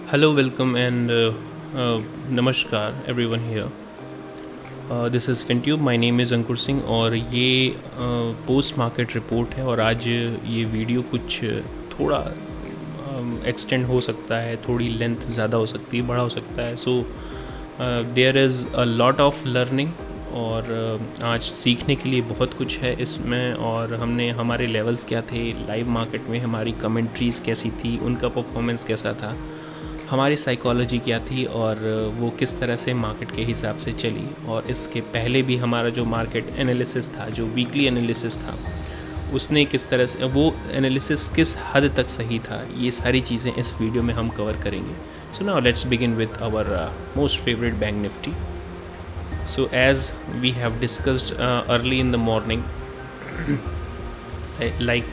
Hello, welcome, and namaskar, everyone here. This is FinTube. My name is Ankur Singh और ये post market report है और आज ये वीडियो कुछ थोड़ा एक्सटेंड हो सकता है, थोड़ी लेंथ ज़्यादा हो सकती है, बड़ा हो सकता है. So there is a lot of learning और आज सीखने के लिए बहुत कुछ है इसमें. और हमने हमारे लेवल्स क्या थे लाइव मार्केट में, हमारी कमेंट्रीज़ कैसी थी, उनका परफॉर्मेंस कैसा था, हमारी साइकोलॉजी क्या थी और वो किस तरह से मार्केट के हिसाब से चली. और इसके पहले भी हमारा जो मार्केट एनालिसिस था, जो वीकली एनालिसिस था, उसने किस तरह से, वो एनालिसिस किस हद तक सही था, ये सारी चीज़ें इस वीडियो में हम कवर करेंगे. So now let's begin with our most favourite Bank Nifty. So as we have discussed early in the morning, like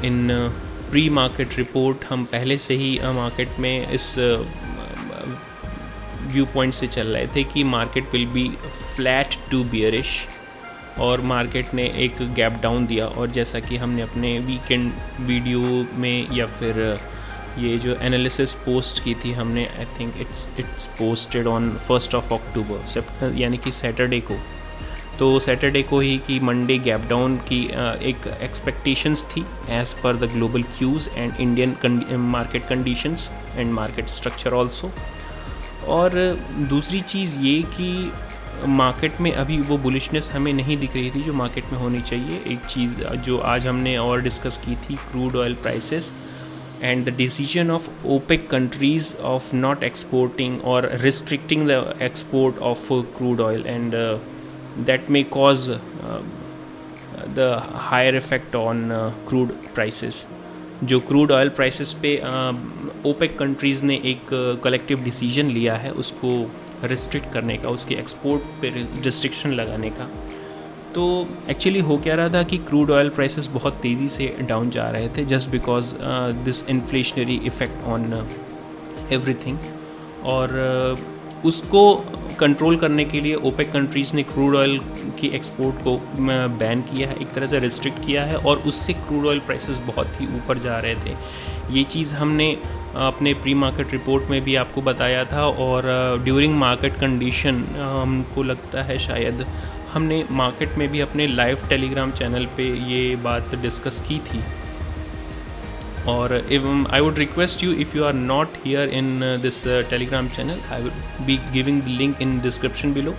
in pre market report, हम पहले से ही मार्केट में इस व्यू पॉइंट से चल रहे थे कि market will be flat to bearish. और मार्केट ने एक गैप डाउन दिया और जैसा कि हमने अपने वीकेंड वीडियो में या फिर ये जो एनालिसिस पोस्ट की थी हमने, I think it's posted on 1 अक्टूबर, यानी कि सैटरडे को. तो सैटरडे को ही कि मंडे गैप डाउन की एक एक्सपेक्टेशंस थी as per the global queues and Indian market conditions and market structure also. और दूसरी चीज़ ये कि मार्केट में अभी वो बुलिशनेस हमें नहीं दिख रही थी जो मार्केट में होनी चाहिए. एक चीज़ जो आज हमने और डिस्कस की थी, crude oil prices and the decision of OPEC countries of not exporting or restricting the export of crude oil, and that may cause the higher effect on crude prices. जो क्रूड ऑयल प्राइसेस पे OPEC countries ने एक collective decision लिया है उसको restrict करने का, उसके एक्सपोर्ट पे रिस्ट्रिक्शन लगाने का. तो एक्चुअली हो क्या रहा था कि क्रूड ऑयल प्राइसेस बहुत तेज़ी से डाउन जा रहे थे just because this inflationary effect on everything. और उसको कंट्रोल करने के लिए ओपेक कंट्रीज़ ने क्रूड ऑयल की एक्सपोर्ट को बैन किया है, एक तरह से रिस्ट्रिक्ट किया है, और उससे क्रूड ऑयल प्राइसेस बहुत ही ऊपर जा रहे थे. ये चीज़ हमने अपने प्री मार्केट रिपोर्ट में भी आपको बताया था और ड्यूरिंग मार्केट कंडीशन हमको लगता है शायद हमने मार्केट में भी अपने लाइव टेलीग्राम चैनल पे ये बात डिस्कस की थी. और I would request you, if you are not here in this Telegram channel, I would be giving the link in description below,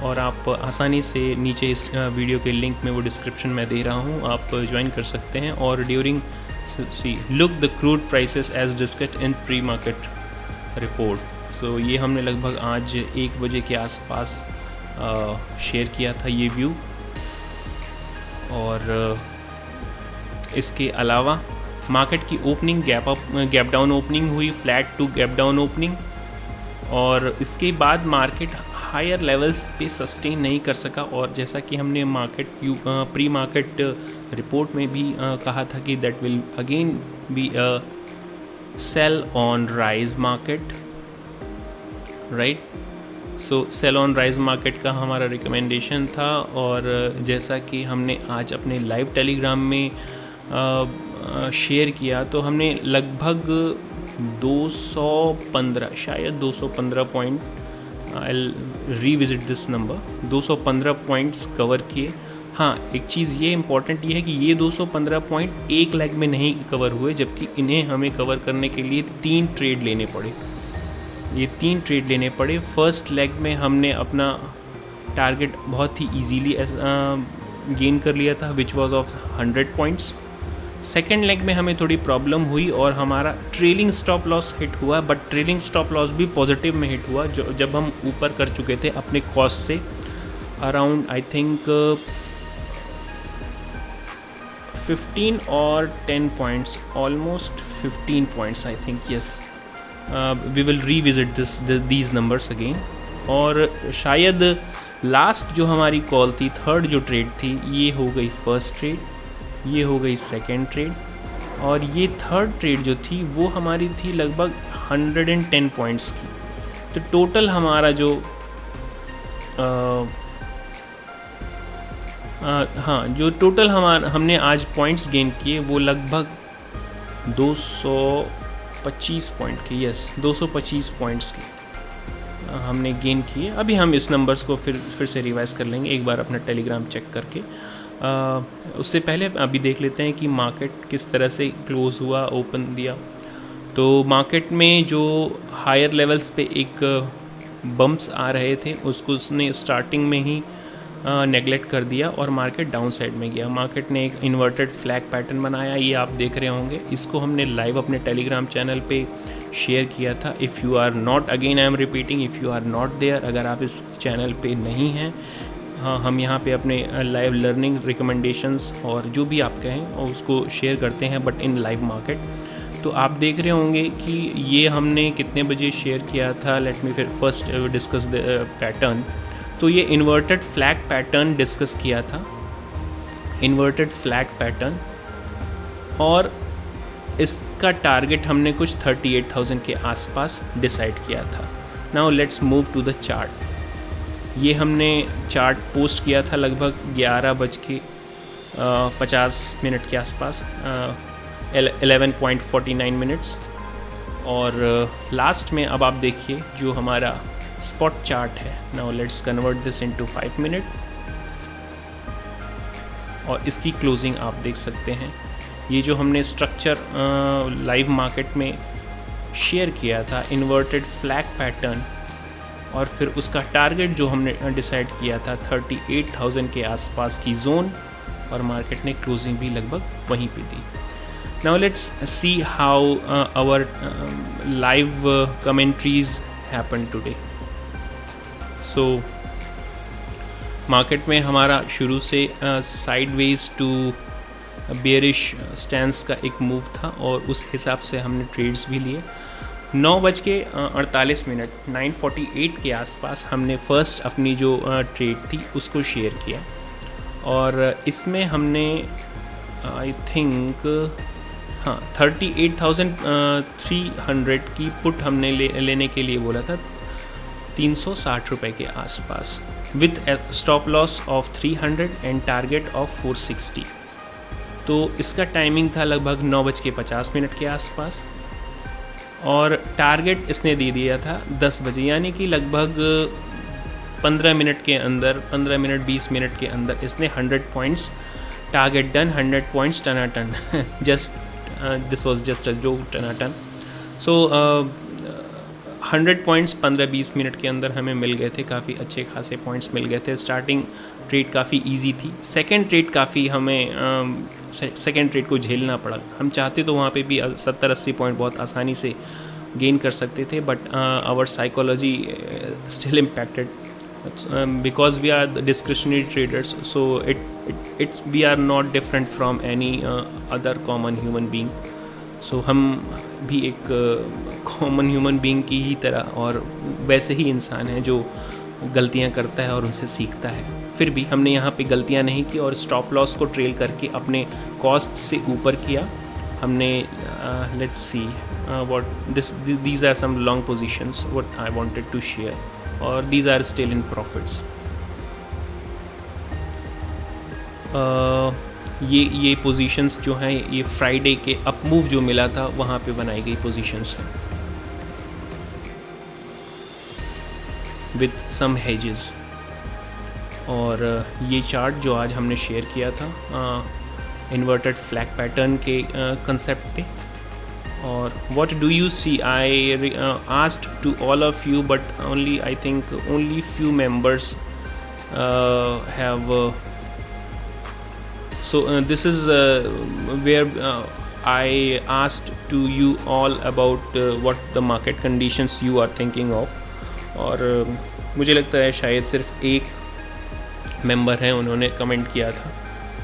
और आप आसानी से नीचे इस वीडियो के लिंक में वो डिस्क्रिप्शन में दे रहा हूँ, आप ज्वाइन कर सकते हैं. और during look the crude prices as discussed in pre market report. So ये हमने लगभग आज 1 बजे के आसपास शेयर किया था ये व्यू. और इसके अलावा मार्केट की ओपनिंग गैप डाउन ओपनिंग हुई, flat to gap down opening, और इसके बाद मार्केट हायर लेवल्स पे सस्टेन नहीं कर सका. और जैसा कि हमने प्री मार्केट रिपोर्ट में भी कहा था कि that will again be a sell on rise market, right. So sell on rise market का हमारा रिकमेंडेशन था. और जैसा कि हमने आज अपने लाइव टेलीग्राम में शेयर किया, तो हमने लगभग 215, शायद 215 point, I revisit this number, 215 points cover किए. हाँ, एक चीज़ ये इम्पॉर्टेंट ये है कि ये 215 पॉइंट एक लेग में नहीं कवर हुए, जबकि इन्हें हमें कवर करने के लिए 3 ट्रेड लेने पड़े. ये 3 ट्रेड लेने पड़े. फर्स्ट लेग में हमने अपना टारगेट बहुत ही इजीली गेन कर लिया था, which was of 100 points. Second leg में हमें थोड़ी प्रॉब्लम हुई और हमारा ट्रेलिंग स्टॉप लॉस हिट हुआ, बट ट्रेलिंग स्टॉप लॉस भी पॉजिटिव में हिट हुआ जो जब हम ऊपर कर चुके थे अपने कॉस्ट से अराउंड, आई थिंक 15 और 10 points, almost 15 points, I think. Yes, we will revisit these numbers again. और शायद लास्ट जो हमारी कॉल थी, थर्ड जो ट्रेड थी, ये हो गई फर्स्ट ट्रेड, ये हो गई सेकेंड ट्रेड, और ये थर्ड ट्रेड जो थी वो हमारी थी लगभग 110 पॉइंट्स की. तो टोटल हमारा जो हाँ, जो टोटल हमने आज पॉइंट्स गेन किए वो लगभग 225 पॉइंट के, यस 225 पॉइंट्स के हमने गेन किए। अभी हम इस नंबर्स को फिर से रिवाइज़ कर लेंगे एक बार अपना टेलीग्राम चेक करके। उससे पहले अभी देख लेते हैं कि मार्केट किस तरह से क्लोज़ हुआ, ओपन दिया। तो मार्केट में जो हायर लेवल्स पे एक बम्प्स आ रहे थे उसको उसने स्टार्टिंग में ही नेगलेक्ट कर दिया और मार्केट डाउन साइड में गया। मार्केट ने एक इन्वर्टेड फ्लैग पैटर्न बनाया, ये आप देख रहे होंगे। इसको हमने लाइव अपने टेलीग्राम चैनल पे शेयर किया था। If you are not, again I am repeating, if you are not there, अगर आप इस चैनल पे नहीं हैं, हाँ हम यहाँ पे अपने लाइव लर्निंग रिकमेंडेशंस और जो भी आप कहें और उसको शेयर करते हैं, बट इन लाइव मार्केट। तो आप देख रहे होंगे कि ये हमने कितने बजे शेयर किया था। लेट मी फिर फर्स्ट डिस्कस द पैटर्न। तो ये इन्वर्टेड फ्लैग पैटर्न डिस्कस किया था, इन्वर्टेड फ्लैग पैटर्न, और इसका टारगेट हमने कुछ 38,000 के आसपास डिसाइड किया था। Now let's move to the chart. ये हमने चार्ट पोस्ट किया था लगभग 11:50 के आसपास, 11:49 मिनट्स। और लास्ट में अब आप देखिए जो हमारा स्पॉट चार्ट है। Now let's convert this into 5 minute और इसकी क्लोजिंग आप देख सकते हैं। ये जो हमने स्ट्रक्चर लाइव मार्केट में शेयर किया था, इन्वर्टेड फ्लैग पैटर्न, और फिर उसका टारगेट जो हमने डिसाइड किया था 38,000 के आसपास की जोन, और मार्केट ने क्लोजिंग भी लगभग वहीं पे दी। Now let's see how our live commentaries happen today. So market में हमारा शुरू से साइडवेज टू बेयरिश स्टैंस का एक मूव था और उस हिसाब से हमने ट्रेड्स भी लिए। 9:48 9:48 के आसपास हमने फर्स्ट अपनी जो ट्रेड थी उसको शेयर किया, और इसमें हमने आई थिंक 38,300 की पुट हमने लेने के लिए बोला था, 360 रुपये के आसपास, with stop loss of 300 and target of 460। तो इसका टाइमिंग था लगभग 9:50 के आसपास, और टारगेट इसने दे दिया था 10 बजे, यानी कि लगभग 15 मिनट के अंदर, 15 मिनट 20 मिनट के अंदर इसने 100 पॉइंट्स टारगेट डन, 100 पॉइंट्स टनाटन। Just this was just a joke, टनाटन। सो 100 पॉइंट्स 15-20 मिनट के अंदर हमें मिल गए थे, काफ़ी अच्छे खासे पॉइंट्स मिल गए थे। स्टार्टिंग ट्रेड काफ़ी इजी थी, सेकंड ट्रेड काफ़ी हमें सेकंड ट्रेड को झेलना पड़ा। हम चाहते तो वहाँ पे भी 70-80 पॉइंट बहुत आसानी से गेन कर सकते थे, but our psychology still impacted because we are the discretionary traders, so it's we are not different from any other common human being. So हम भी एक कॉमन ह्यूमन बीइंग की ही तरह और वैसे ही इंसान हैं जो गलतियां करता है और उनसे सीखता है। फिर भी हमने यहाँ पे गलतियां नहीं की और स्टॉप लॉस को ट्रेल करके अपने कॉस्ट से ऊपर किया हमने। Let's see what these are some long positions what I wanted to share, और these are still in profits. ये पोजीशंस जो हैं ये फ्राइडे के अप मूव जो मिला था वहाँ पे बनाई गई पोजीशंस हैं विद सम हेजेस। और ये चार्ट जो आज हमने शेयर किया था इन्वर्टेड फ्लैग पैटर्न के कंसेप्ट पे। और what do you see, I asked to all of you, but only I think only few members have So this is where I asked to you all about what the market conditions you are thinking of, और मुझे लगता है शायद सिर्फ एक member है उन्होंने comment किया था,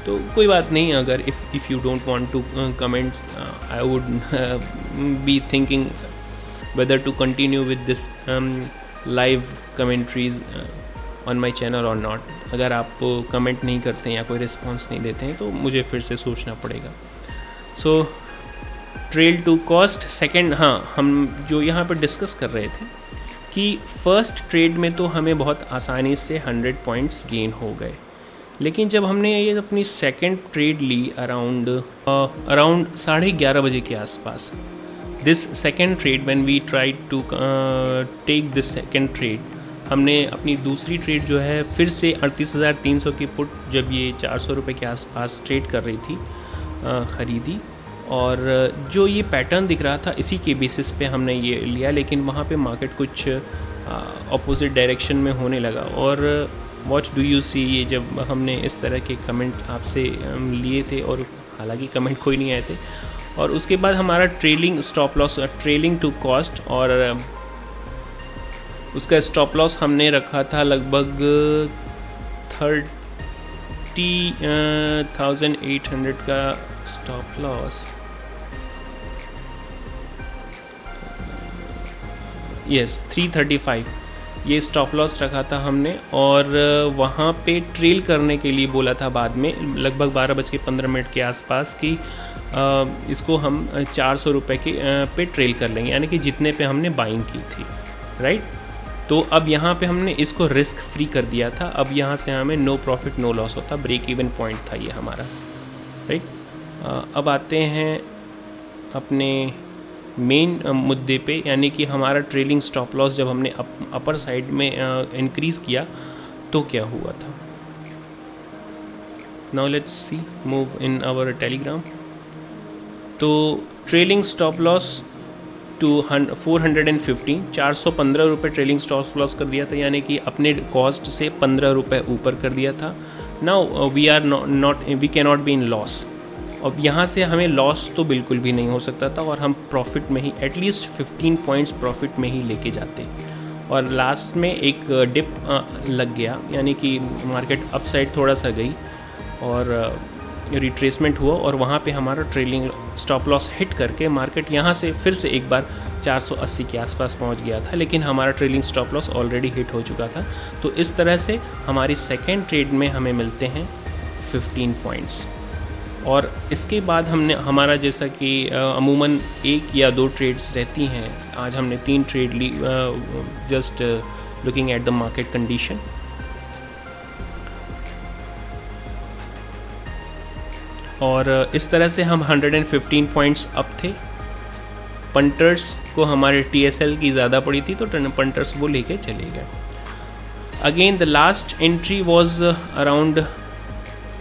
तो कोई बात नहीं। अगर if you don't want to comment, I would be thinking whether to continue with this live commentaries on my channel और नॉट। अगर आप कमेंट नहीं करते हैं या कोई रिस्पॉन्स नहीं देते हैं तो मुझे फिर से सोचना पड़ेगा। सो ट्रेल टू कॉस्ट सेकंड, हाँ हम जो यहाँ पर डिस्कस कर रहे थे कि फर्स्ट ट्रेड में तो हमें बहुत आसानी से 100 पॉइंट्स गेन हो गए, लेकिन जब हमने ये अपनी सेकंड ट्रेड ली अराउंड 11:30 बजे के आसपास, this second trade when we tried to take this second trade, हमने अपनी दूसरी ट्रेड जो है फिर से 38,300 की पुट, जब ये 400 रुपये के आसपास ट्रेड कर रही थी, ख़रीदी। और जो ये पैटर्न दिख रहा था इसी के बेसिस पे हमने ये लिया, लेकिन वहाँ पे मार्केट कुछ अपोजिट डायरेक्शन में होने लगा। और व्हाट डू यू सी, ये जब हमने इस तरह के कमेंट आपसे लिए थे, और हालांकि कमेंट कोई नहीं आए थे, और उसके बाद हमारा trailing stop loss, trailing to cost, और उसका स्टॉप लॉस हमने रखा था लगभग 30,800 का स्टॉप लॉस, यस 335 ये स्टॉप लॉस रखा था हमने। और वहाँ पे ट्रेल करने के लिए बोला था बाद में, लगभग 12:15 के आसपास की इसको हम 400 रुपये के पे ट्रेल कर लेंगे, यानी कि जितने पे हमने बाइंग की थी, राइट। तो अब यहाँ पे हमने इसको रिस्क फ्री कर दिया था। अब यहाँ से हमें नो प्रॉफिट नो लॉस होता, ब्रेक इवन पॉइंट था ये हमारा, राइट। अब आते हैं अपने मेन मुद्दे पे, यानी कि हमारा ट्रेलिंग स्टॉप लॉस जब हमने अपर साइड में इंक्रीज़ किया तो क्या हुआ था। Now let's see move in our Telegram. तो ट्रेलिंग स्टॉप लॉस टू 415, 415 रुपये ट्रेलिंग स्टॉप लॉस कर दिया था, यानी कि अपने कॉस्ट से 15 रुपये ऊपर कर दिया था। Now we can not be in loss. अब यहाँ से हमें लॉस तो बिल्कुल भी नहीं हो सकता था, और हम प्रॉफिट में ही एटलीस्ट 15 पॉइंट्स प्रॉफिट में ही लेके जाते। और लास्ट में एक डिप लग गया, यानी कि मार्केट अपसाइड थोड़ा सा गई और रिट्रेसमेंट हुआ, और वहाँ पे हमारा ट्रेलिंग स्टॉप लॉस हिट करके मार्केट यहाँ से फिर से एक बार 480 के आसपास पहुँच गया था, लेकिन हमारा trailing stop loss already hit हो चुका था। तो इस तरह से हमारी सेकेंड ट्रेड में हमें मिलते हैं 15 पॉइंट्स। और इसके बाद हमने हमारा, जैसा कि अमूमन 1 या 2 ट्रेड्स रहती हैं, आज हमने 3 ट्रेड ली, just looking at the market condition. और इस तरह से हम 115 पॉइंट्स अप थे। पंटर्स को हमारे TSL की ज़्यादा पड़ी थी, तो पंटर्स वो लेके चले गए। Again the last entry was around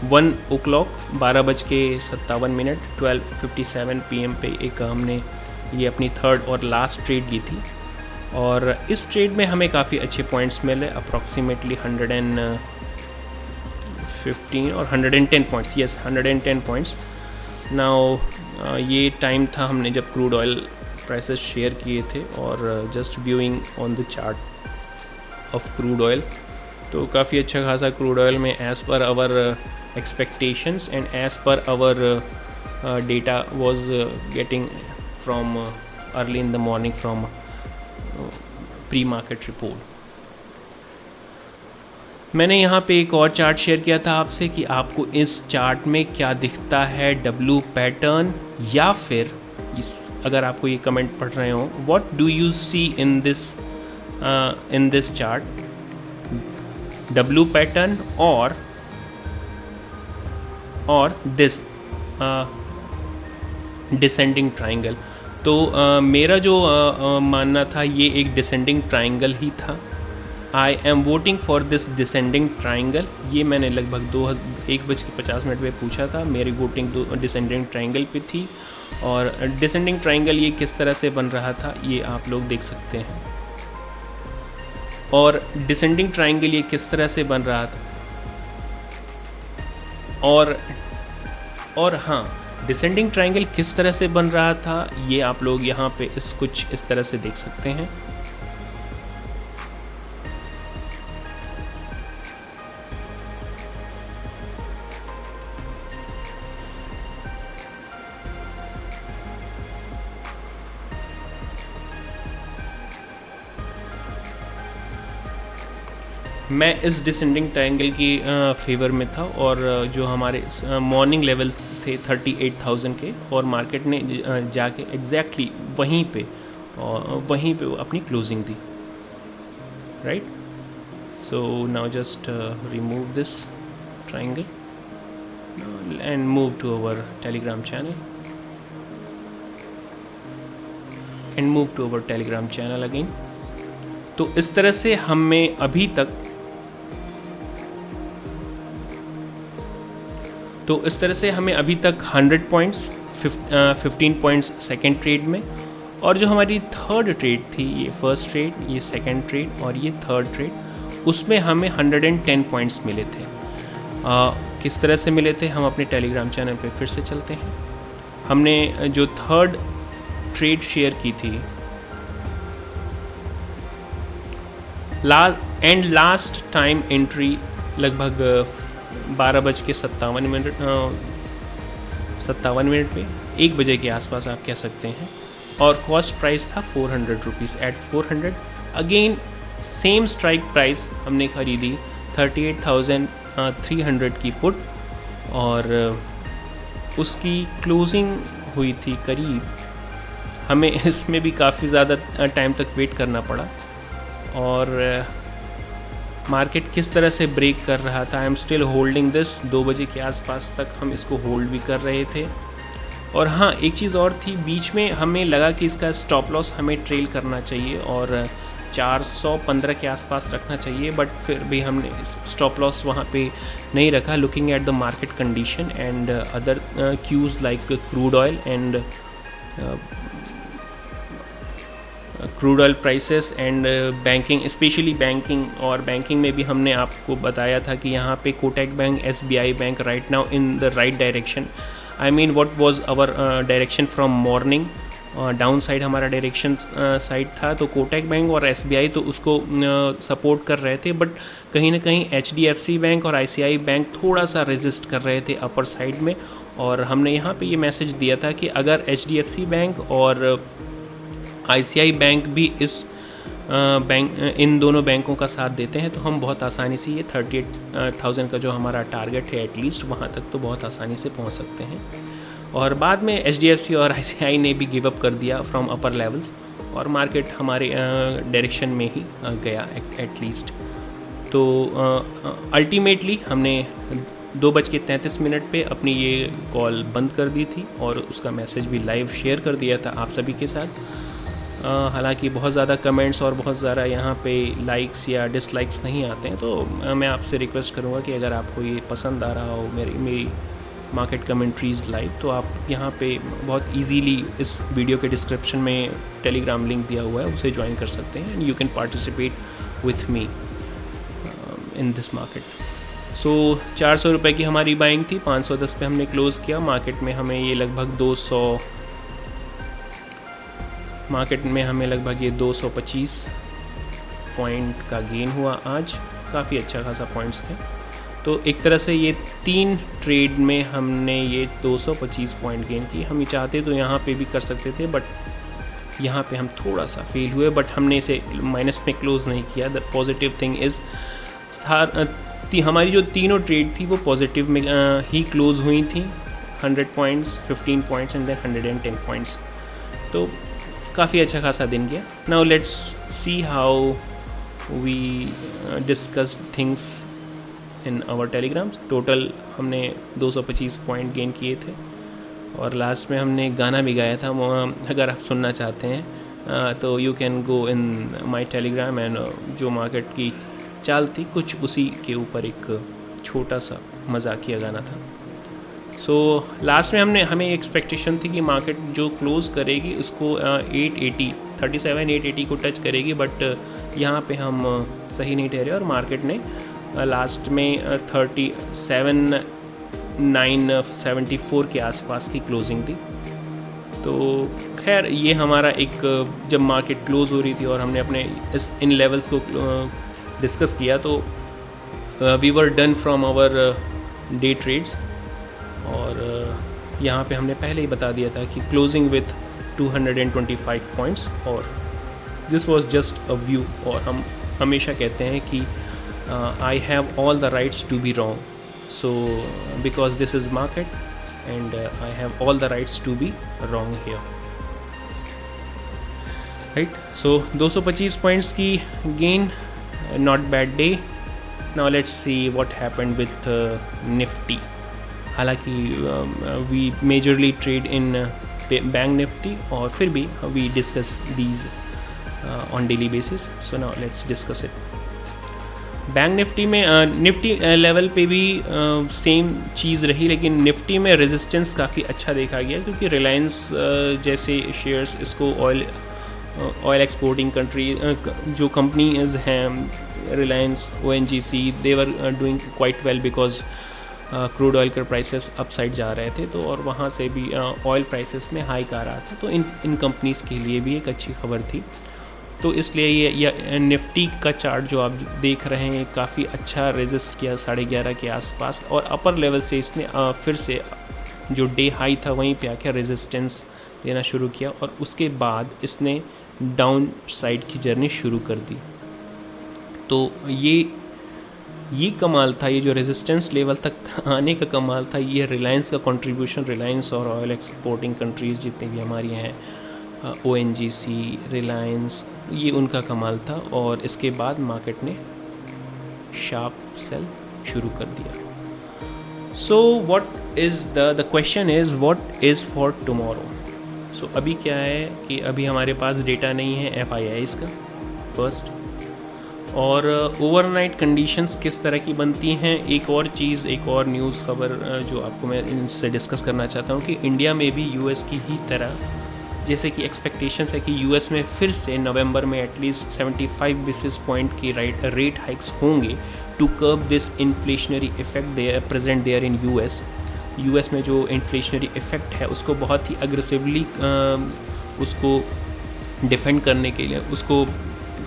1 o'clock, 12:57, 12:57 PM पे एक हमने ये अपनी थर्ड और लास्ट ट्रेड ली थी। और इस ट्रेड में हमें काफ़ी अच्छे पॉइंट्स मिले, अप्रॉक्सीमेटली 115 और 110 पॉइंट्स, यस 110 पॉइंट्स। नाउ ये टाइम था हमने जब क्रूड ऑयल प्राइसेस शेयर किए थे, और just viewing on the chart of crude oil, तो काफ़ी अच्छा खासा क्रूड ऑयल में as per hour expectations and as per our data was getting from early in the morning from pre-market report. मैंने यहाँ पे एक और चार्ट शेयर किया था आपसे कि आपको इस चार्ट में क्या दिखता है, W पैटर्न या फिर इस, अगर आपको ये कमेंट पढ़ रहे हो, what do you see in this chart, W pattern और दिस डिसेंडिंग ट्राइंगल। तो मेरा जो मानना था ये एक डिसेंडिंग ट्राइंगल ही था। I am voting for this descending triangle. ये मैंने लगभग 1:50 पे पूछा था, मेरी वोटिंग डिसेंडिंग ट्राइंगल पे थी। और डिसेंडिंग ट्राइंगल ये किस तरह से बन रहा था ये आप लोग देख सकते हैं, और डिसेंडिंग ट्राइंगल ये किस तरह से बन रहा था। और हाँ, डिसेंडिंग ट्राइंगल किस तरह से बन रहा था ये आप लोग यहाँ पे कुछ इस तरह से देख सकते हैं। मैं इस डिसेंडिंग ट्रायंगल की फेवर में था, और जो हमारे मॉर्निंग लेवल्स थे 38,000 के, और मार्केट ने जाके एग्जैक्टली वहीं पे अपनी क्लोजिंग दी, right. So now just remove this triangle and move to our Telegram channel. And move to our Telegram channel again. तो इस तरह से हमें अभी तक 100 पॉइंट्स, 15 पॉइंट्स सेकेंड ट्रेड में, और जो हमारी थर्ड ट्रेड थी, ये फर्स्ट ट्रेड, ये सेकेंड ट्रेड और ये थर्ड ट्रेड, उसमें हमें 110 पॉइंट्स मिले थे। किस तरह से मिले थे, हम अपने टेलीग्राम चैनल पे फिर से चलते हैं। हमने जो थर्ड ट्रेड शेयर की थी, लास्ट टाइम एंट्री लगभग 12:57 पे, 1 बजे के आसपास आप कह सकते हैं, और कॉस्ट प्राइस था 400 rupees. At 400 again same strike price हमने खरीदी 38,300 की पुट, और उसकी क्लोजिंग हुई थी करीब, हमें इसमें भी काफ़ी ज़्यादा टाइम तक वेट करना पड़ा, और मार्केट किस तरह से ब्रेक कर रहा था। I am still holding this, 2 बजे के आसपास तक हम इसको होल्ड भी कर रहे थे। और हाँ, एक चीज़ और थी, बीच में हमें लगा कि इसका स्टॉप लॉस हमें ट्रेल करना चाहिए और 415 के आसपास रखना चाहिए, बट फिर भी हमने स्टॉप लॉस वहाँ पे नहीं रखा, looking at the market condition and other cues like crude oil and crude oil prices and banking, specially banking. और बैंकिंग में भी हमने आपको बताया था कि यहाँ पे Kotak bank, SBI bank right now in the right direction. I mean what was our direction from morning, down side हमारा डायरेक्शन साइड था, तो कोटक बैंक और SBI तो उसको सपोर्ट कर रहे थे, बट कहीं ना कहीं HDFC बैंक और ICICI बैंक थोड़ा सा रेजिस्ट कर रहे थे अपर साइड में। और हमने यहाँ पे ये मैसेज दिया था कि अगर HDFC बैंक और ICICI बैंक भी इन दोनों बैंकों का साथ देते हैं तो हम बहुत आसानी से ये 38,000 का जो हमारा टारगेट है एटलीस्ट, वहाँ तक तो बहुत आसानी से पहुँच सकते हैं। और बाद में HDFC और ICICI ने भी गिव अप कर दिया फ्रॉम अपर लेवल्स, और मार्केट हमारे डायरेक्शन में ही गया एटलीस्ट। तो अल्टीमेटली हमने 2:33 पे अपनी ये कॉल बंद कर दी थी, और उसका मैसेज भी लाइव शेयर कर दिया था आप सभी के साथ। हालांकि बहुत ज़्यादा कमेंट्स और बहुत ज़्यादा यहाँ पे लाइक्स या डिसलाइक्स नहीं आते हैं, तो मैं आपसे रिक्वेस्ट करूँगा कि अगर आपको ये पसंद आ रहा हो मेरी मार्केट कमेंट्रीज़ लाइव, तो आप यहाँ पे बहुत इजीली इस वीडियो के डिस्क्रिप्शन में टेलीग्राम लिंक दिया हुआ है, उसे ज्वाइन कर सकते हैं and you can participate with me in this market. So 400 रुपये की हमारी बाइंग थी, 510 पे हमने क्लोज़ किया। मार्केट में हमें ये लगभग 225 पॉइंट का गेन हुआ आज, काफ़ी अच्छा खासा पॉइंट्स थे। तो एक तरह से ये 3 ट्रेड में हमने ये 225 पॉइंट गेन किए। हम ये चाहते तो यहाँ पे भी कर सकते थे, बट यहाँ पे हम थोड़ा सा फेल हुए, बट हमने इसे माइनस में क्लोज़ नहीं किया। द पॉजिटिव थिंग इज़ हमारी जो तीनों ट्रेड थी वो पॉजिटिव में ही क्लोज़ हुई थी, 100 points, 15 points and then 110 points. तो काफ़ी अच्छा खासा दिन गया। Now let's see how we discussed things in our Telegrams. Total हमने 225 पॉइंट गेन किए थे, और लास्ट में हमने गाना भी गाया था। अगर आप सुनना चाहते हैं तो you can go in my Telegram, and जो मार्केट की चाल थी कुछ उसी के ऊपर एक छोटा सा मजाकिया गाना था। सो लास्ट में हमें एक्सपेक्टेशन थी कि मार्केट जो क्लोज़ करेगी उसको 880 को टच करेगी, बट यहाँ पे हम सही नहीं ठहरे और मार्केट ने लास्ट में 37,974 के आसपास की क्लोजिंग दी। तो खैर ये हमारा एक, जब मार्केट क्लोज़ हो रही थी और हमने अपने इन लेवल्स को डिस्कस किया, तो we were done from our day trades, और यहाँ पे हमने पहले ही बता दिया था कि क्लोजिंग विथ 225 पॉइंट्स, और this was just a view. और हम हमेशा कहते हैं कि I have all the rights to be wrong, so because this is market and I have all the rights to be wrong here, right. So 225 points की gain, not bad day. Now let's see what happened with Nifty. हालांकि we majorly trade in bank Nifty, और फिर भी we discuss these on daily basis. So now let's discuss it. Bank Nifty में Nifty level पे भी same चीज़ रही, लेकिन Nifty में रेजिस्टेंस काफ़ी अच्छा देखा गया, क्योंकि रिलायंस जैसे शेयर्स, इसको ऑयल एक्सपोर्टिंग कंट्री जो कंपनीज हैं, Reliance, ONGC, they were doing quite well because crude oil के प्राइसेस अपसाइड जा रहे थे, तो और वहाँ से भी ऑयल प्राइसेस में हाइक आ रहा था, तो इन कंपनीज़ के लिए भी एक अच्छी खबर थी. तो इसलिए ये निफ्टी का चार्ट जो आप देख रहे हैं काफ़ी अच्छा रेजिस्ट किया 11:30 के आसपास, और अपर लेवल से इसने फिर से जो डे हाई था वहीं पे आके रेजिस्टेंस देना शुरू किया, और उसके बाद इसने डाउन साइड की जर्नी शुरू कर दी. तो ये कमाल था, ये जो रेजिस्टेंस लेवल तक आने का कमाल था, ये रिलायंस का कंट्रीब्यूशन, रिलायंस और ऑयल एक्सपोर्टिंग कंट्रीज़ जितने भी हमारी हैं, ONGC, रिलायंस, ये उनका कमाल था. और इसके बाद मार्केट ने शार्प सेल शुरू कर दिया. So what is the question is what is for tomorrow. So अभी क्या है कि अभी हमारे पास डेटा नहीं है FIIs का फर्स्ट, और ओवरनाइट कंडीशंस किस तरह की बनती हैं. एक और चीज़, एक और न्यूज़ खबर जो आपको मैं इनसे डिस्कस करना चाहता हूँ कि इंडिया में भी US की ही तरह, जैसे कि एक्सपेक्टेशंस है कि US में फिर से नवंबर में एटलीस्ट 75 बेसिस पॉइंट की रेट हाइक्स होंगे to curb this inflationary effect present there in US में जो इन्फ्लेशनरी इफेक्ट है उसको बहुत ही अग्रेसिवली उसको डिफेंड करने के लिए, उसको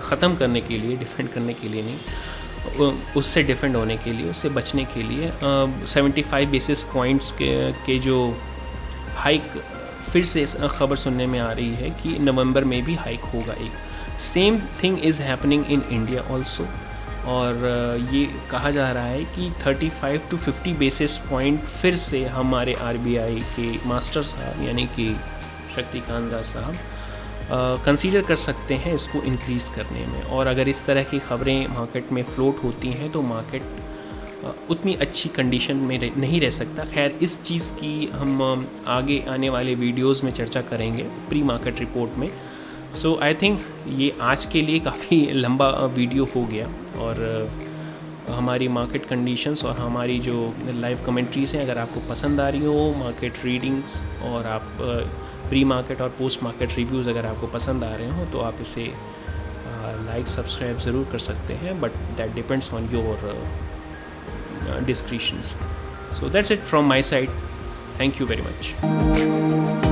ख़त्म करने के लिए, डिफेंड करने के लिए नहीं, उससे डिफेंड होने के लिए, उससे बचने के लिए 75 बेसिस पॉइंट्स के जो हाइक फिर से इस खबर सुनने में आ रही है कि नवंबर में भी हाइक होगा. एक same thing is happening in India also, और ये कहा जा रहा है कि 35 to 50 बेसिस पॉइंट फिर से हमारे RBI के मास्टर साहब यानी कि शक्तिकांत दास साहब कंसीडर कर सकते हैं इसको इंक्रीज़ करने में. और अगर इस तरह की खबरें मार्केट में फ्लोट होती हैं तो मार्केट उतनी अच्छी कंडीशन में नहीं रह सकता. खैर, इस चीज़ की हम आगे आने वाले वीडियोस में चर्चा करेंगे प्री मार्केट रिपोर्ट में. सो आई थिंक ये आज के लिए काफ़ी लंबा वीडियो हो गया, और हमारी मार्केट कंडीशंस और हमारी जो लाइव कमेंट्रीज़ हैं, अगर आपको पसंद आ रही हो मार्केट रीडिंग्स, और आप प्री मार्केट और पोस्ट मार्केट रिव्यूज़ अगर आपको पसंद आ रहे हो, तो आप इसे लाइक सब्सक्राइब ज़रूर कर सकते हैं, but that depends on your discretions. So that's it from my side. Thank you very much.